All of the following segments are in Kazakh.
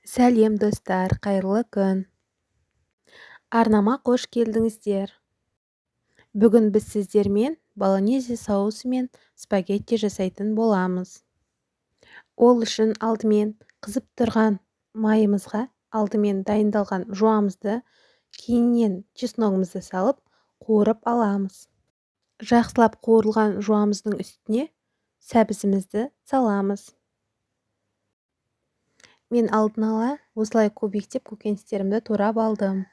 Сәлем достар, қайырлы күн. Арнама қош келдіңіздер. Бүгін біз сіздермен болонезе соусы мен спагетти жасайтын боламыз. Ол үшін алдымен қызып тұрған майымызға алдымен дайындалған жуамызды, кейіннен чесногымызды салып қуырып аламыз. Жақсылап қуырылған жуамыздың үстіне сәбізімізді саламыз. Мен алдын ала осылай кубиктеп көкөністерімді турап алдым.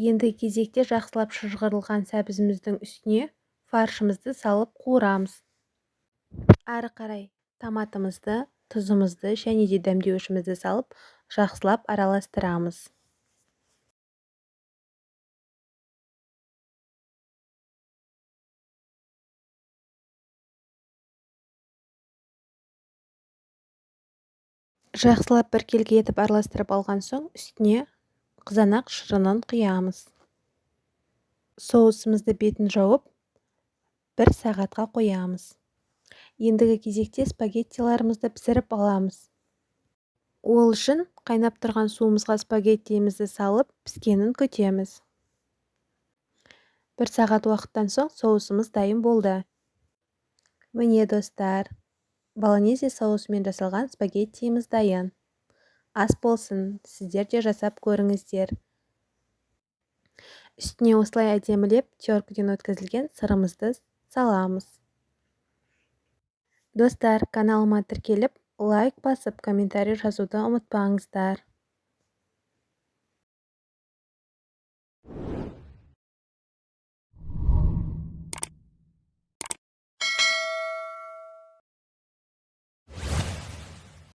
Енді кезекте жақсылап шыжғырылған сәбізіміздің үстіне фаршымызды салып қуырамыз. Ары қарай томатымызды, тұзымызды және де дәмдеуішімізді салып жақсылап араластырамыз. Жақсылап біркелкі етіп араластырып алған соң үстіне қызанақ шырынын құямыз. Соусымызды бетін жауып 1 сағатқа қоямыз. Ендігі кезекте спагеттиларымызды пісіріп аламыз. Ол үшін қайнап тұрған суымызға спагеттиімізді салып піскенін күтеміз. 1 сағат уақыттан соң соусымыз дайын болды. Міне достар, болонезе соусымен жасалған спагеттиіміз дайын. Ас болсын, сіздер де жасап көріңіздер. Үстіне осылай әдемілеп теркіден өткізілген сырымызды саламыз. Достар, каналыма тіркеліп, лайк басып, комментарий жазуды ұмытпаңыздар.